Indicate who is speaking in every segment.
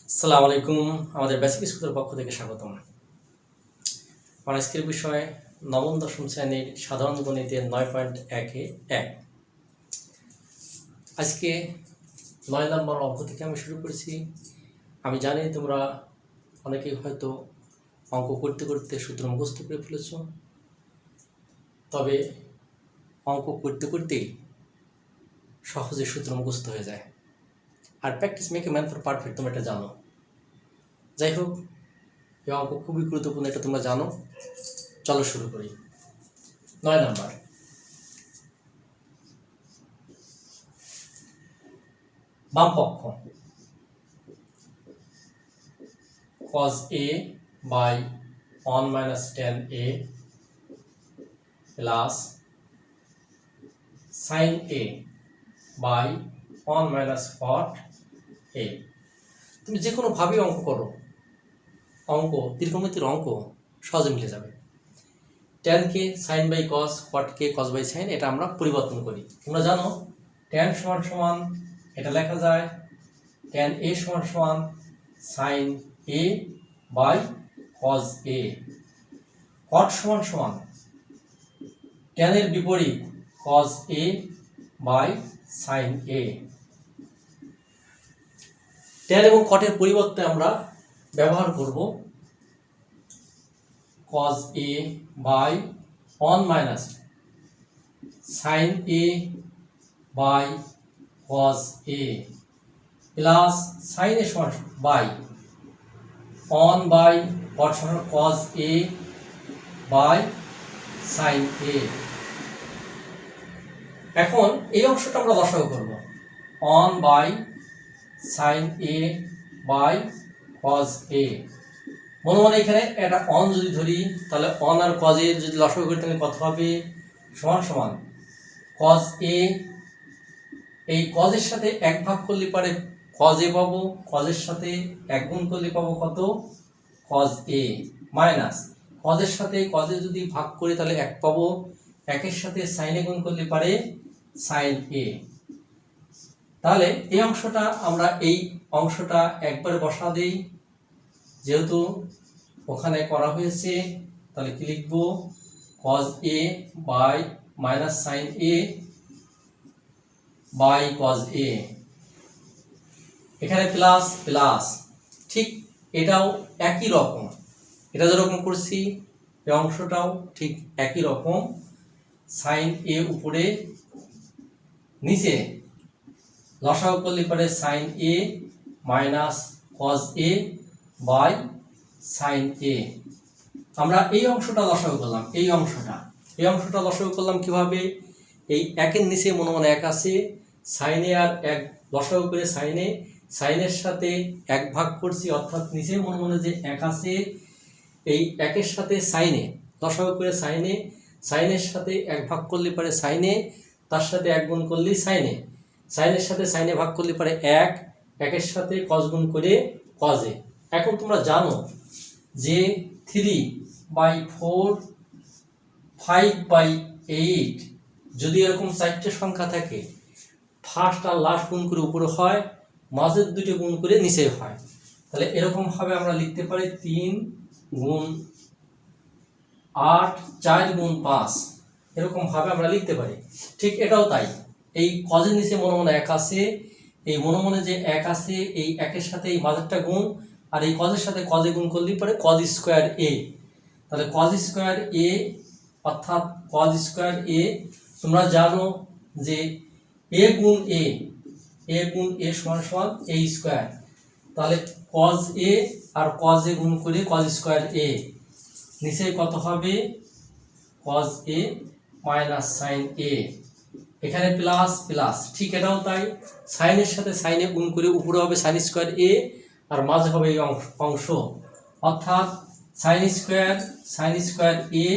Speaker 1: আসসালামু আলাইকুম। আমাদের বেসিক স্কুলের পক্ষ থেকে স্বাগতম। আমার আজকের বিষয় নবম দশম শ্রেণীর সাধারণ গণিতের 9.1-1। আজকে 9 নম্বর অঙ্ক থেকে আমি শুরু করেছি। আমি জানি তোমরা অনেকেই হয়তো অঙ্ক করতে করতে সূত্র মুখস্থ করে ফেলেছ, তবে অঙ্ক করতে করতেই সহজে সূত্র মুখস্থ হয়ে যায়। আর practice make a man for perfect, তোমরা এটা জানো। যাই হোক, এই অঙ্ক খুবই গুরুত্বপূর্ণ, এটা তোমরা জানো। চলো শুরু করি। 9 নাম্বার, বাম পক্ষ cos a by 1 minus tan a plus sin a by 1 minus cot a। তুমি যে কোনো ভাবে অঙ্ক করো, অঙ্ক ত্রিকোণমিতির অঙ্ক সহজে মিলে যাবে। tan কে sin বাই cos, cot কে cos বাই sin, এটা আমরা পরিবর্তন করি। তোমরা জানো tan সমান সমান এটা লেখা যায় tan a সমান সমান sin a by cos a, cot সমান সমান tan এর বিপরীত cos a by sin a। tan এবং cot এর পরিবর্তে আমরা ব্যবহার করব cos a by 1 minus sin a by cos a plus sin a সমান by 1 by cot সমান cos a by sin a। এখন এই অংশটা আমরা লসাগু করব 1 by sin a by cos a। মনে মনে এখানে একটা অন যদি ধরি, তাহলে অন আর cos a যদি লসাগু করি তাহলে কত হবে? সমান সমান cos a, এই cos এর সাথে এক ভাগ করলে পারে cos a পাবো, cos এর সাথে এক গুণ করলে পাবো কত? cos a মাইনাস cos এর সাথে cos a যদি ভাগ করি তাহলে এক পাবো, একের সাথে sin a গুণ করলে পারে sin a। তাহলে এই অংশটা আমরা এই অংশটা একবারে বসা দেই, যেহেতু ওখানে করা হয়েছে, তাহলে কি লিখবো? cos a by minus sin a by cos a, এখানে প্লাস প্লাস। ঠিক এটাও একই রকম, এটা যেরকম করছি এই অংশটাও ঠিক একই রকম। sin a উপরে নিচে লসাগু করলে পারে sin a minus cos a by sin a। আমরা এই অংশটা লসাগু করলাম, এই অংশটা লসাগু করলাম কিভাবে? এই একের নিচে মনে মনে এক আছে, sin a আর এক লসাগু করে sin a, sin এর সাথে এক ভাগ করছি, অর্থাৎ নিচে মনে মনে যে এক আছে, এই একের সাথে sin a লসাগু করে sin a, sin এর সাথে এক ভাগ করলে পারে sin a, তার সাথে এক গুণ করলে sin a, sin এর সাথে sin a ভাগ করলে পারে এক, একের সাথে cos গুণ করে cos a। এখন তোমরা জানো যে 3/4 5/8 যদি এরকম চারটে সংখ্যা থাকে, ফার্স্ট আর লাস্ট গুণ করে উপরে হয়, মাঝের দুটো গুণ করে নিচে হয়, তাহলে এরকম ভাবে আমরা লিখতে পারি 3 গুণ 8 4 গুণ 5, এরকম ভাবে আমরা লিখতে পারি। ঠিক এটাও তাই, এই cos এর নিচে মনে মনে এক আছে, এই মনে মনে যে এক আছে, এই একের সাথে এই মাঝেরটা গুণ, আর এই cos এর সাথে cos এ গুণ করলেই পরে cos স্কয়ার a। তাহলে cos স্কয়ার a অর্থাৎ cos স্কয়ার a, তোমরা জানো যে a গুণ a সমান সমান a স্কয়ার, তাহলে cos a আর cos a গুণ করে cos স্কয়ার a, নিচে কত হবে? cos a minus sin a, এখানে প্লাস প্লাস। ঠিক এটাও তাই, sin এর সাথে sin a গুণ করে উপরে হবে sin স্কয়ার a, আর মাঝে হবে এই অংশ, অর্থাৎ sin square a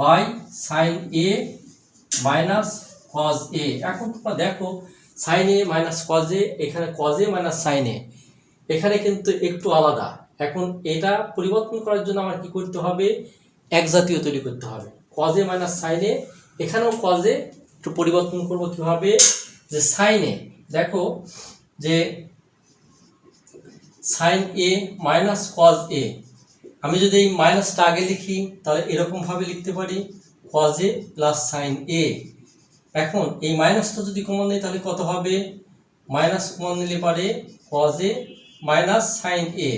Speaker 1: by sin a minus cos a। এখন তোমরা দেখো sin a minus cos a, এখানে cos a minus sin a, এখানে কিন্তু একটু আলাদা। এখন এটা পরিবর্তন করার জন্য আমার কি করতে হবে? এক জাতীয় তৈরি করতে হবে। cos a minus sin a, এখানেও cos a একটু পরিবর্তন করব কিভাবে? যে sin a, দেখো যে sine a minus cos a. আমি যদি এই মাইনাসটা আগে লিখি তাহলে এরকমভাবে লিখতে পারি cause A plus sine A. এখন এই মাইনাসটা যদি কমন নিই তাহলে কত হবে, মাইনাস কমন নিলে পারে কজ এ মাইনাস সাইন এ।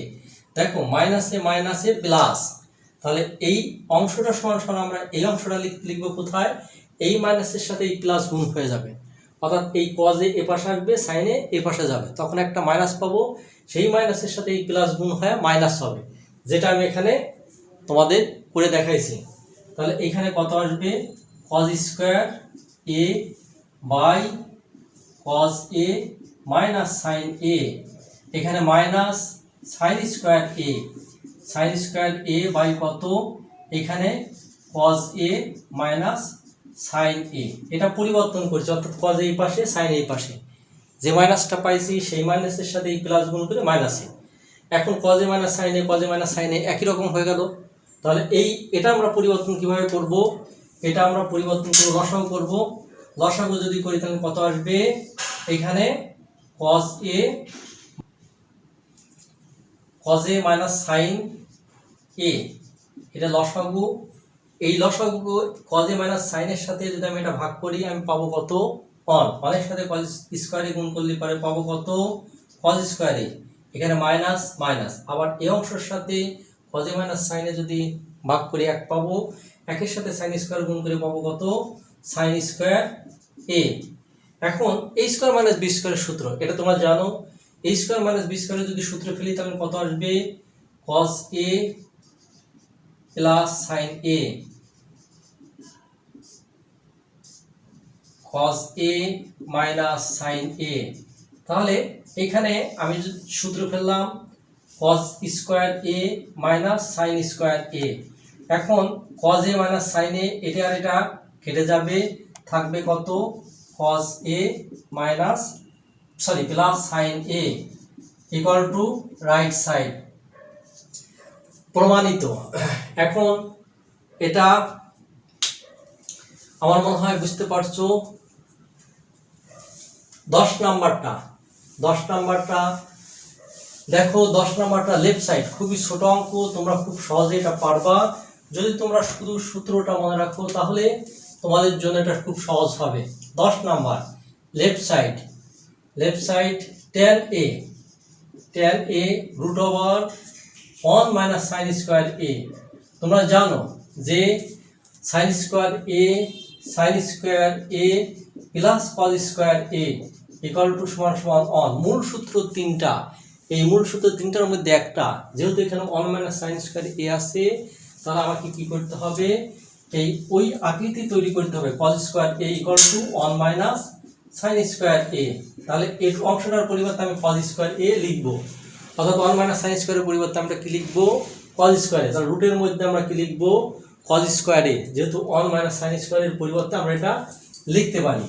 Speaker 1: দেখো মাইনাসে প্লাস, তাহলে এই অংশটা সমান সমান আমরা এই অংশটা লিখবো কোথায়, এই মাইনাসের সাথে এই প্লাস গুণ হয়ে যাবে, অর্থাৎ এই কজ এ পাশে আসবে, সাইন এ এ পাশে যাবে, তখন একটা মাইনাস পাবো, সেই মাইনাসের সাথে এই প্লাস গুণ হয়ে মাইনাস হবে, যেটা আমি এখানে তোমাদের করে দেখাইছি। তাহলে এখানে কত আসবে, cos square A by cos A minus sine A, এখানে minus sine square A by কত, এখানে cos A minus sine A. এটা পরিবর্তন করছি, অর্থাৎ কজ এই পাশে সাইন এই পাশে, যে মাইনাসটা পাইছি সেই মাইনাসের সাথে এই প্লাস গুণ করে মাইনাসে। এখন কজ এ মাইনাস সাইন এ একই রকম হয়ে গেল। তাহলে এটা আমরা পরিবর্তন কিভাবে করব, এটা আমরা পরিবর্তন করে লসাগু করব। লসাগু যদি করি তাহলে কত আসবে, এখানে cos A minus sine A, এটা লসাগু। এই লসাগু কজ এ মাইনাস সাইনের সাথে যদি আমি এটা ভাগ করি আমি পাবো কত, অনের সাথে কজ স্কোয়ারে গুণ করলে পারে পাবো কত, কজ স্কোয়ারে, এখানে মাইনাস মাইনাস, আবার এই অংশের সাথে কজ এ মাইনাস সাইনে যদি ভাগ করি 1 পাবো, একের সাথে সাইন স্কোয়ার গুণ করে পাবো কত, সাইন স্কোয়ার এ। এখন এ স্কোয়ার মাইনাস বি স্কোয়ারের সূত্র এটা তোমরা জানো, এ স্কোয়ার মাইনাস বি স্কোয়ারে যদি সূত্র ফেলি তাহলে কত আসবে, cos A plus sine A, cos A minus sine A. তাহলে এখানে আমি সূত্র ফেললাম cos square A minus sine square A. এখন cos A minus sine A, এটা আর এটা কেটে যাবে, থাকবে কত, cos A plus sine A equal to right side, প্রমাণিত। এখন এটা আমার মনে হয় বুঝতে পারছো। 10 নাম্বারটা দেখো, 10 নাম্বারটা লেফট সাইড, খুবই ছোট অঙ্ক, তোমরা খুব সহজে এটা পারবা যদি তোমরা শুধু সূত্রটা মনে রাখো, তাহলে তোমাদের জন্য এটা খুব সহজ হবে। 10 number left side tan a root over 1 minus sine square A. তোমরা জানো যে sine square A plus cos square A equal to সমান সমান 1। মূল সূত্র 3টা, এই মূল সূত্র 3টার মধ্যে একটা, যেহেতু এখানে 1 মাইনাস সাইন স্কোয়ার এ আছে, তাহলে আমাকে কি করতে হবে, ওই আকৃতি তৈরি করতে হবে, cos square A equal to 1 minus sine square A. তাহলে এই অংশটার পরিবর্তে আমি কজ স্কোয়ার এ লিখবো, অর্থাৎ 1 মাইনাস সাইন স্কোয়ারের পরিবর্তে আমরা কি লিখবো, কজ স্কোয়ার এ। তাহলে রুটের মধ্যে আমরা কি লিখবো, কজ স্কোয়ার এ, যেহেতু 1 মাইনাস সাইন স্কোয়ারের পরিবর্তে আমরা এটা লিখতে পারি।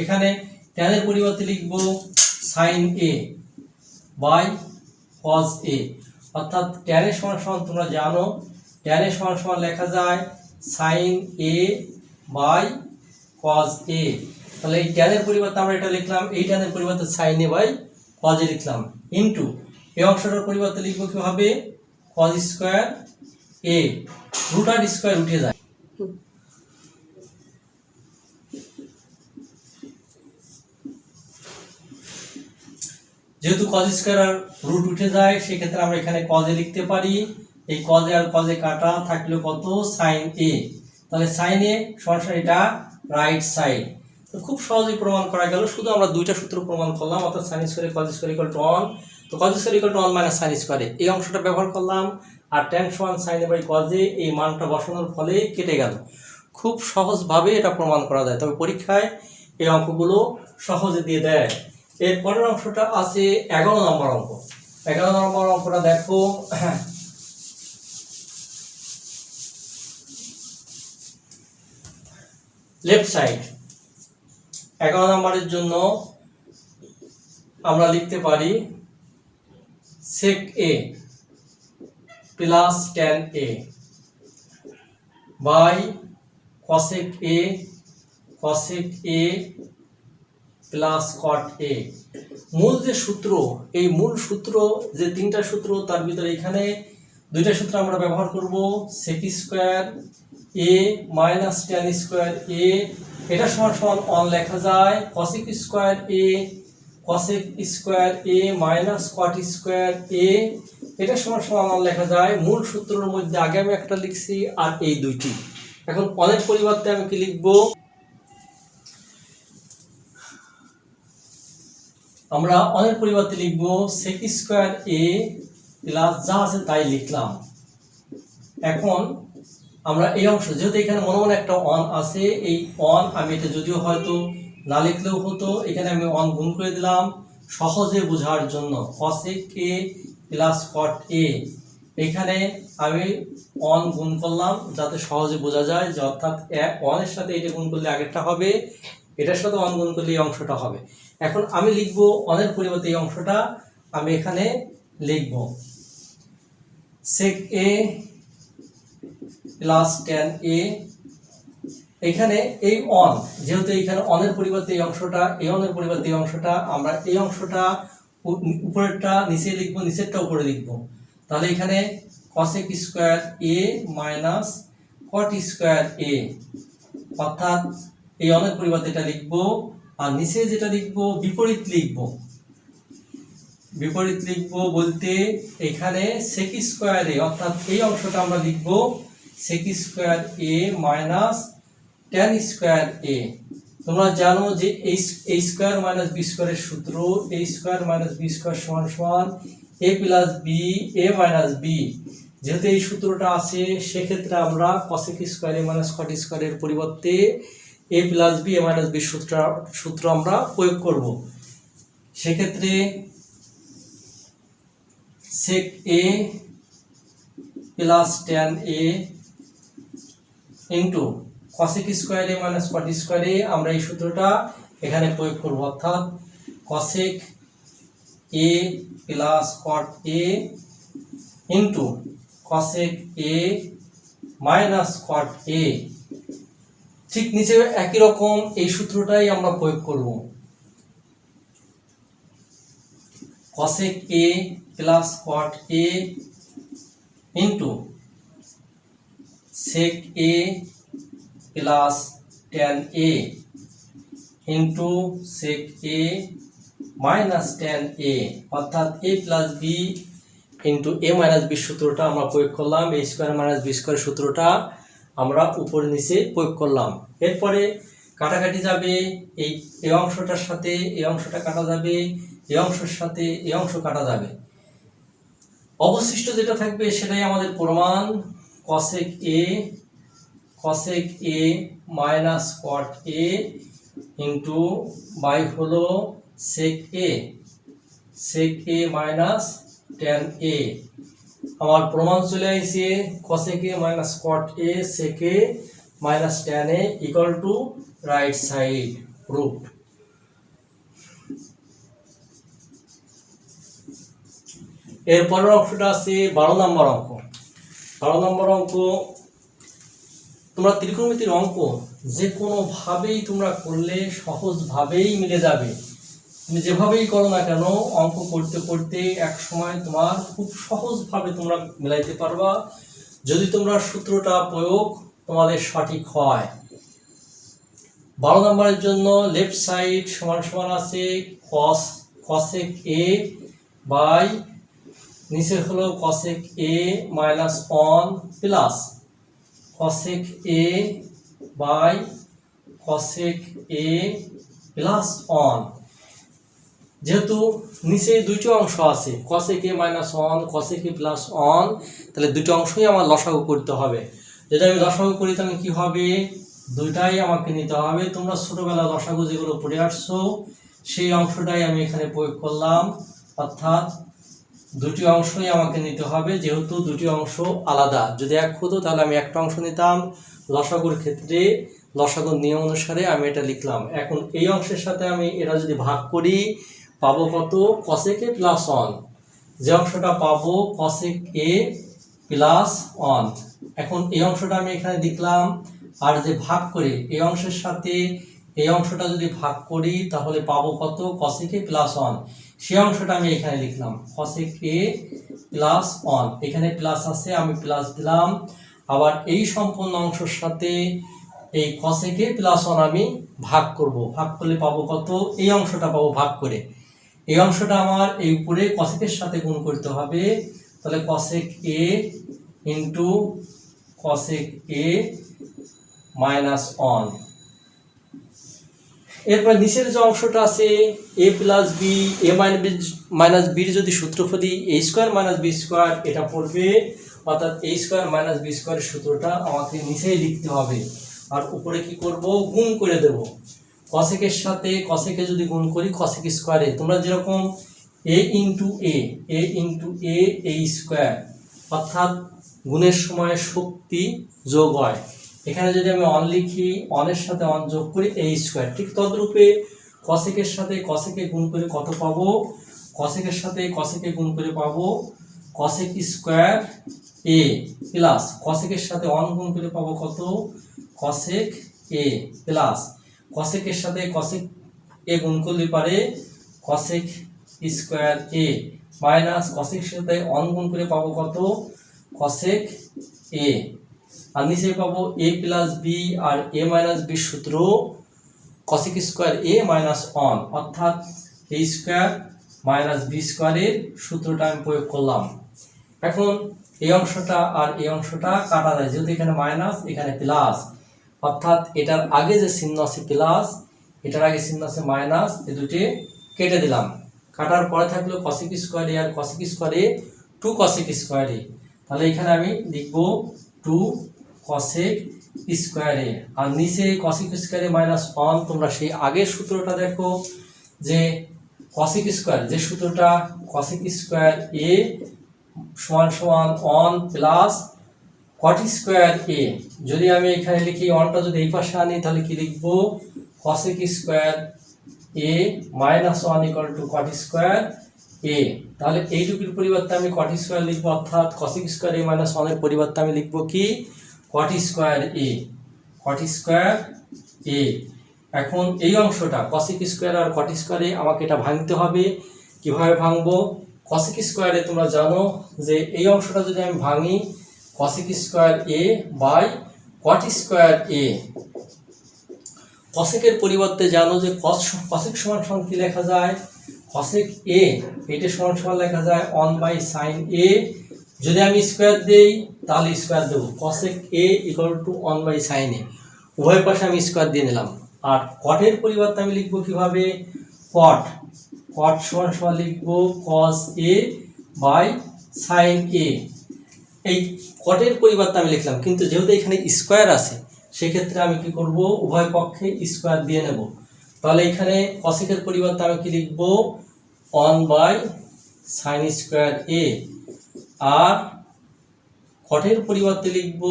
Speaker 1: এখানে tan এর পরিবর্তে লিখবো sine a by cos a, অর্থাৎ tan এর সমান সমান তোমরা জানো, tan এর সমান সমান লেখা যায় sine a by cos a. তাহলে এই tan এর পরিবর্তে আমরা এটা লিখলাম, এই tan এর পরিবর্তে sine a by cos a লিখলাম, ইনটু এই অংশটার পরিবর্তে লিখবো কি হবে, কজ স্কোয়ার এ, রুট আর স্কোয়ার উঠে যায়, যেহেতু কজ স্কোয়ার আর রুট উঠে যায় সেক্ষেত্রে আমরা এখানে কজ এ লিখতে পারি, এই কজ এ আর কজ এ কাটা থাকলো কত, সাইন এ। তাহলে সাইন এ সমান এটা রাইট সাইড। তো খুব সহজেই প্রমাণ করা গেল, শুধু আমরা 2টা সূত্র প্রমাণ করলাম, অর্থাৎ sine square cos square equal to 1, তো cos square equal to 1 minus sine square এই অংশটা ব্যবহার করলাম, আর tan সমান sine a by cos a, এই মানটা বসানোর ফলে কেটে গেল। খুব সহজভাবে এটা প্রমাণ করা যায়, তবে পরীক্ষায় এই অঙ্কগুলো সহজে দিয়ে দেয়। এর পরের অংশটা আছে 11 নম্বর অঙ্ক। 11 নম্বর অঙ্কটা দেখো, লেফট সাইড 11 নম্বরের জন্য আমরা লিখতে পারি sec a plus tan a by cosec a plus cot a। মূল যে সূত্র, এই মূল সূত্র যে তিনটা সূত্র, তার ভিতরে এখানে দুইটা সূত্র আমরা ব্যবহার করব। sec square a minus tan square a, এটা সমান সমান 1 লেখা যায় cosec square a cosec square a minus cot square a, এটা সমান সমান 1 লেখা যায়। মূল সূত্রের মধ্যে আগে আমি একটা লিখছি আর এই দুইটি। এখন অনেক পরিবর্তে আমি কি লিখব, আমরা অনেক পরিবর্তে লিখব sec স্কয়ার a প্লাস যা আছে তাই লিখলাম। এখন আমরা এই অংশ, যেহেতু এখানে মনে মনে একটা 1 আছে, এই 1 আমি এটা যদিও হয়তো না লিখলেও হতো, এখানে আমি 1 গুণ করে দিলাম সহজে বোঝার জন্য। cosec a plus cot a, এখানে আমি 1 গুণ করলাম যাতে সহজে বোঝা যায় যে অর্থাৎ 1 এর সাথে এটা গুণ করলে আগেরটা হবে, এটার সাথে 1 গুণ করলে এই অংশটা হবে। এখন আমি লিখব 1 এর পরিবর্তে এই অংশটা আমি এখানে লিখব sec a plus tan a। এখানে এই 1, যেহেতু এখানে 1 এর পরিবর্তে এই অংশটা, এই 1 এর পরিবর্তে এই অংশটা, আমরা এই অংশটা উপরেরটা নিচে লিখব, নিচেরটা উপরে লিখব। তাহলে এখানে cosec square a minus cot square a, অর্থাৎ এই 1 এর পরিবর্তে এটা লিখব, আর নিচে যেটা লিখব বিপরীত লিখব। বিপরীত লিখব বলতে এখানে sec স্কয়ার a, অর্থাৎ এই অংশটা আমরা লিখব sec square a minus tan square a। তোমরা জানো যে a স্কয়ার মাইনাস b স্কয়ারের সূত্র a square minus b square সমান সমান a plus b a minus b। যেহেতু এই সূত্রটা আছে, সেক্ষেত্রে আমরা cosec square a minus cot স্কয়ারের পরিবর্তে a plus b a minus b সূত্র আমরা প্রয়োগ করব। সেক্ষেত্রে sec a plus tan a into cosec square a minus cot square a, আমরা এই সূত্রটা এখানে প্রয়োগ করব, অর্থাৎ cosec a plus cot a into cosec a minus cot a। ঠিক নিচে একই রকম এই সূত্রটাই আমরা প্রয়োগ করব, cosec a plus cot a into sec a plus tan a into sec a minus tan a, অর্থাৎ a plus b into a minus b সূত্রটা আমরা প্রয়োগ করলাম। a square minus b square সূত্রটা আমরা উপরে নিচে প্রয়োগ করলাম। এরপরে কাটাকাটি যাবে, এই অংশটার সাথে এই অংশটা কাটা যাবে, এই অংশের সাথে এই অংশ কাটা যাবে। অবশিষ্ট যেটা থাকবে সেটাই আমাদের প্রমাণ, cosec a minus cot a into by হলো sec a minus tan a। আমার প্রমাণ চলে আসছে cosec a minus cot a sec a minus tan a equal to right side proved. এর পরের অঙ্কটা আছে 12 নম্বর অঙ্ক। 12 নম্বর অঙ্ক, তোমরা ত্রিকোণমিতির অঙ্ক যে কোনো ভাবেই তোমরা করলে সহজভাবেই মিলে যাবে। তুমি যেভাবেই করো না কেন, অঙ্ক করতে করতে এক সময় তোমার খুব সহজভাবে তোমরা মিলাইতে পারবা, যদি তোমরা সূত্রটা প্রয়োগ তোমাদের সঠিক হয়। 12 নম্বরের জন্য লেফট সাইড সমান সমান আছে cosec a বাই নিচে হলো cosec a minus 1 plus cosec a by cosec a plus 1। যেহেতু নিচে দুইটি অংশ আছে cosec a minus 1 cosec a plus 1, তাহলে দুটো অংশই আমার লসাগু করতে হবে। যদি আমি লসাগু করি তাহলে কি হবে, দুইটাই আমাকে নিতে হবে। তোমরা ছোটবেলা লসাগু যেগুলো পড়ে আসছো সেই অংশটাই আমি এখানে প্রয়োগ করলাম, অর্থাৎ দুটি অংশই আমাকে নিতে হবে। যেহেতু দুটি অংশ আলাদা, যদি এক হতো তাহলে আমি একটা অংশ নিতাম। লসাগুর ক্ষেত্রে লসাগুর নিয়ম অনুসারে আমি এটা লিখলাম। এখন এই অংশের সাথে আমি এটা যদি ভাগ করি পাবো কত, cosec a প্লাস 1। যে অংশটা পাবো cosec a প্লাস 1। এখন এই অংশটা আমি এখানে লিখলাম, আর যে ভাগ করে এই অংশের সাথে এই অংশটা যদি ভাগ করি তাহলে পাবো কত, cosec a প্লাস 1। সেই অংশটা আমি এখানে লিখলাম cosec a প্লাস 1, এখানে প্লাস আছে আমি প্লাস দিলাম। আবার এই সম্পূর্ণ অংশের সাথে এই cosec a প্লাস 1 আমি ভাগ করব, ভাগ করলে পাবো কত, এই অংশটা পাবো ভাগ করে। এই অংশটা আমার এই উপরে cosec এর সাথে গুণ করতে হবে, তাহলে cosec a into cosec a minus 1। এরপর নিচের যে অংশটা আছে a plus B, A minus বির যদি সূত্রফলই a square minus b square, এটা পড়বে, অর্থাৎ a স্কোয়ার মাইনাস বি স্কোয়ারের সূত্রটা আমাকে নিচেই লিখতে হবে। আর উপরে কি করব, গুণ করে দেব। cosec এর সাথে cosec এ যদি গুণ করি cosec স্কোয়ারে, তোমরা যেরকম a ইন্টু a স্কোয়ার, অর্থাৎ গুণের সময় শক্তি যোগ হয়। এখানে যদি আমি 1 লিখি, 1 এর সাথে 1 যোগ করি a স্কোয়ার, ঠিক তদ্রূপে cosec এর সাথে cosec এ গুণ করে কত পাবো, cosec এর সাথে cosec এ গুণ করে পাবো cosec square a plus cosec এর সাথে 1 গুণ করে পাবো কত, cosec a প্লাস cosec এর সাথে cosec a গুণ করলে পারে cosec square a minus cosec এর সাথে 1 গুণ করে পাবো কত, cosec a। আর নিচে পাবো a প্লাস বি আর a মাইনাস বি সূত্র cosec স্কোয়ার a মাইনাস 1, অর্থাৎ a স্কোয়ার মাইনাস বি স্কোয়ারের সূত্রটা আমি প্রয়োগ করলাম। এখন এই অংশটা আর এই অংশটা কাটা যায়, যেহেতু এখানে মাইনাস এখানে প্লাস, অর্থাৎ এটার আগে যে চিহ্ন আছে প্লাস, এটার আগে চিহ্ন আছে মাইনাস, এই দুটি কেটে দিলাম। কাটার পরে থাকলো cosec স্কোয়ার a আর cosec square a 2 cosec square a, তাহলে এখানে আমি লিখব 2 cosec স্কোয়ার a। আর নিচে cosec স্কোয়ার a মাইনাস 1, তোমরা সেই আগের সূত্রটা দেখো যে cosec স্কোয়ার, যে সূত্রটা cosec স্কোয়ার a সমান সমান 1 প্লাস cot স্কোয়ার a, যদি আমি এখানে লিখি 1টা যদি এই পাশে আনি তাহলে কি লিখব, cosec square a minus 1 equal to cot square a। তাহলে এইটুকুর পরিবর্তে আমি cot স্কোয়ার লিখবো, অর্থাৎ cosec স্কোয়ার a মাইনাস 1 এর পরিবর্তে আমি লিখবো কি, cot square a, cot square a। এখন এই অংশটা cosec স্কোয়ার আর cot স্কোয়ার a আমাকে এটা ভাঙতে হবে। কিভাবে ভাঙবো, cosec স্কোয়ার a তোমরা জানো যে এই অংশটা যদি আমি ভাঙি cosec square a by cot square a, cosec এর পরিবর্তে জানো যে cosec সমান সমান কি লেখা যায়, cosec a এটা সমান সমান লেখা যায় 1 বাই sin a, যদি আমি স্কোয়ার দেই তাহলে স্কোয়ার দেব, cosec a equal to 1 by sin a, উভয় পাশে আমি স্কোয়ার দিয়ে নিলাম। আর cot এর পরিবর্তে আমি লিখবো কিভাবে, cot সমান সমান লিখবো cos a by sin a। এই cot এর পরিবর্তে আমি লিখলাম, কিন্তু যেহেতু এখানে স্কোয়ার আছে সেক্ষেত্রে আমি কি করব, উভয় পক্ষে স্কোয়ার দিয়ে নেব। তাহলে এখানে cosec এর পরিবর্তে আমি কি লিখব, 1 বাই sin স্কোয়ার a, আর cot এর পরিবর্তে লিখব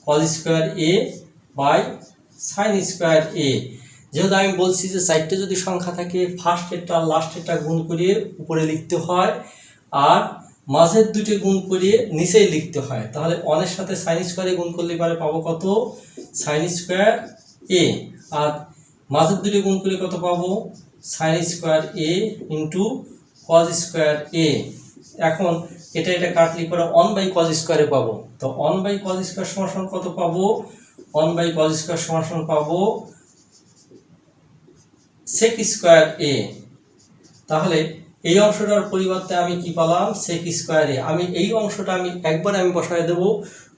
Speaker 1: cos square a by sin square a। যেহেতু আমি বলছি যে চারটে যদি সংখ্যা থাকে ফার্স্টেরটা লাস্টেরটা গুণ করিয়ে উপরে লিখতে হয়, আর মাঝের দুটো গুণ করিয়ে নিচেই লিখতে হয়, তাহলে 1 এর সাথে sin স্কোয়ারে গুণ করলে পারে পাবো কত, sin স্কোয়ার a, আর মাঝের দুটো গুণ করলে কত পাবো, sin square a into cos square a। এখন এটা কাটলি পরে 1 বাই cos স্কোয়ারে পাবো, তো 1 বাই cos স্কোয়ার সমান সমান কত পাবো, 1 বাই cos স্কোয়ার সমান সমান পাবো sec স্কোয়ার a। তাহলে এই অংশটার পরিবর্তে আমি কি পেলাম, sec স্কোয়ার a। আমি এই অংশটা আমি একবার আমি বসায় দেব,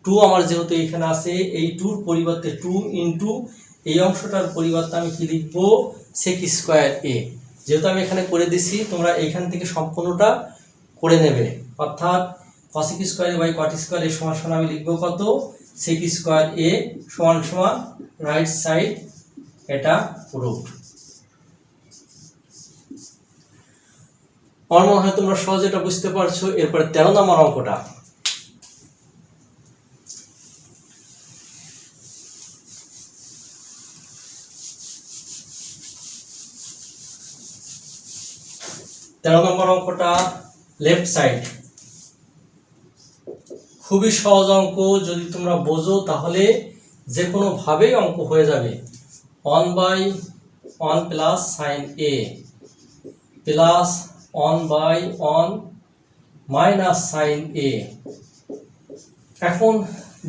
Speaker 1: 2 আমার যেহেতু এখানে আছে, এই 2 পরিবর্তে 2 ইন্টু এই অংশটার পরিবর্তে আমি কি লিখব, sec স্কোয়ার a। যেহেতু আমি এখানে করে দিছি, তোমরা এইখান থেকে সম্পূর্ণটা করে নেবে, অর্থাৎ cosec square a by cot square a সমান সমান আমি লিখব কত, sec স্কোয়ার a সমান সমান রাইট সাইড এটা রুট। আমার মনে হয় তোমরা সহজে এটা বুঝতে পারছো। এরপরে 13 নম্বর অঙ্কটা, লেফট সাইড, খুবই সহজ অঙ্ক, যদি তোমরা বোঝো তাহলে যে কোনো ভাবেই অঙ্ক হয়ে যাবে। 1 by 1 plus sin a plus 1/1 minus sine A. এখন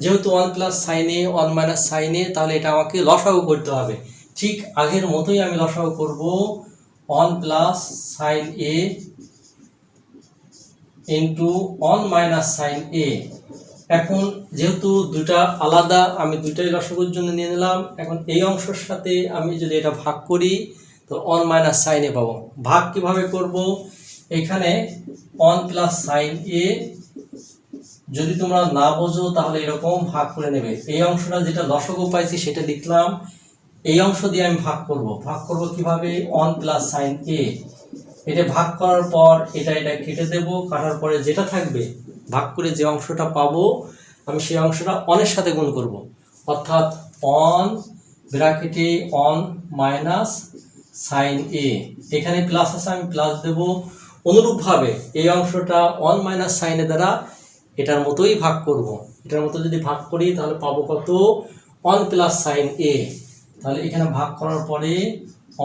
Speaker 1: যেহেতু 1 plus sine A 1 minus sine A, তাহলে এটা আমাকে লসাগু করতে হবে। ঠিক আগের মতোই আমি লসাগু করব 1 plus sine A into 1 minus sine A. এখন যেহেতু দুটা আলাদা, আমি দুইটাই লসাগুর জন্য নিয়ে নিলাম। এখন এই অংশের সাথে আমি যদি এটা ভাগ করি তো 1 মাইনাস সাইন এ পাবো। ভাগ কিভাবে করব? এখানে 1 প্লাস সাইন এ যদি তোমরা না বোঝো তাহলে এরকম ভাগ করে নেবে। এই অংশটা যেটা লসাগু পাইছি সেটা লিখলাম, এই অংশ দিয়ে আমি ভাগ করব। ভাগ করব কিভাবে? 1 প্লাস সাইন এ, এটা ভাগ করার পর এটা কেটে দেব। কাটার পরে যেটা থাকবে, ভাগ করে যে অংশটা পাবো আমি সেই অংশটা 1 এর সাথে গুণ করব। অর্থাৎ 1 ব্র্যাকেটে 1 মাইনাস সাইন এ, এখানে প্লাস আছে আমি প্লাস দেব। অনুরূপভাবে এই অংশটা 1 মাইনাস সাইন এ দ্বারা এটার মতোই ভাগ করব। এটার মতো যদি ভাগ করি তাহলে পাবো কত? 1 প্লাস সাইন এ। তাহলে এখানে ভাগ করার পরে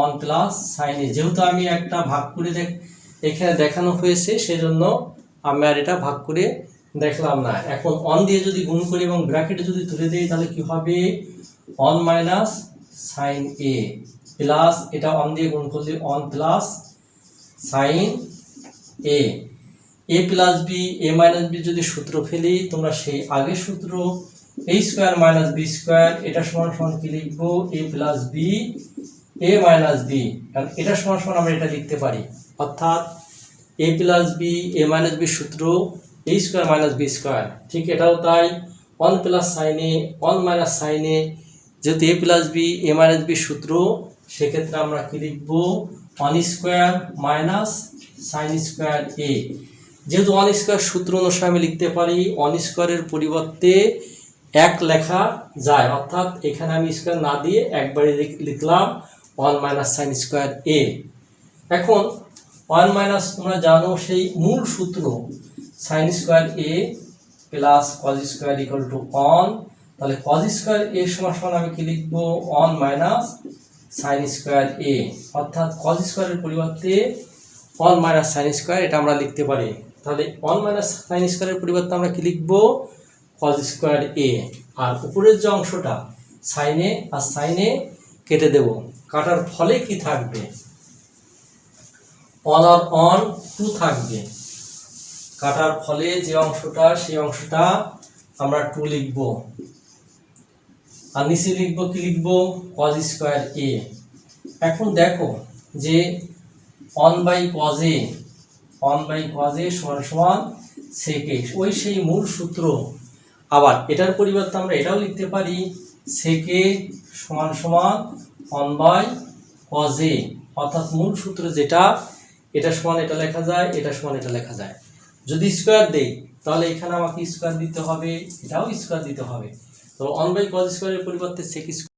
Speaker 1: 1 প্লাস সাইন এ, যেহেতু আমি একটা ভাগ করে এখানে দেখানো হয়েছে সেজন্য আমি আর এটা ভাগ করে দেখলাম না। এখন 1 দিয়ে যদি গুণ করি এবং ব্র্যাকেটে যদি তুলে দিই তাহলে কি হবে? 1 মাইনাস সাইন এ প্লাস এটা 1 দিয়ে গুণ করলে 1 plus sine A. A plus B, A minus B যদি সূত্র ফেলি তোমরা সেই আগের সূত্র a square minus B square, এটা সমান সমান কি লিখবো? a plus B A minus B, কারণ এটা সমান সমান আমরা এটা লিখতে পারি। অর্থাৎ a plus B A minus B সূত্র a square minus B square. ঠিক এটাও তাই, 1 plus sine A 1 minus sine A, যেহেতু a plus B A minus B সূত্র, সেক্ষেত্রে আমরা কি লিখবো? 1 square minus sine square A. যেহেতু 1 স্কয়ার সূত্র অনুসারে আমি লিখতে পারি 1 স্কয়ারের পরিবর্তে 1 লেখা যায়, অর্থাৎ এখানে আমি স্কয়ার না দিয়ে একবারে লিখলাম 1 মাইনাস সাইন স্কয়ার এ। এখন 1 মাইনাস তোমরা জানো সেই মূল সূত্র sign square A plus cause square equal to 1। তাহলে কজ স্কয়ার এ সমান সমান আমি কি লিখবো? 1 মাইনাস সাইন স্কয়ার এ, অর্থাৎ কজ স্কয়ারের পরিবর্তে 1 মাইনাস সাইন স্কয়ার এটা আমরা লিখতে পারি। তাহলে 1 মাইনাস সাইন স্কয়ারের পরিবর্তে আমরা কি লিখবো? কজ স্কয়ার এ। আর উপরের যে অংশটা সাইনে আর সাইনে কেটে দেব। কাটার ফলে কি থাকবে? 1 আর 1 2 থাকবে। কাটার ফলে যে অংশটা সেই অংশটা আমরা 2 লিখব। আর নিচে লিখবো কি লিখবো? কজ স্কয়ার এ। এখন দেখো যে 1/cos a সমান সমান sec a, ওই সেই মূল সূত্র। আবার এটার পরিবর্তে আমরা এটাও লিখতে পারি sec a সমান সমান 1/cos a, অর্থাৎ মূল সূত্র যেটা, এটা সমান এটা লেখা যায়, এটা সমান এটা লেখা যায়। যদি স্কয়ার দেই তাহলে এখানে আমাকে স্কয়ার দিতে হবে, এটাও স্কয়ার দিতে হবে। তো 1/cos স্কয়ারের পরিবর্তে sec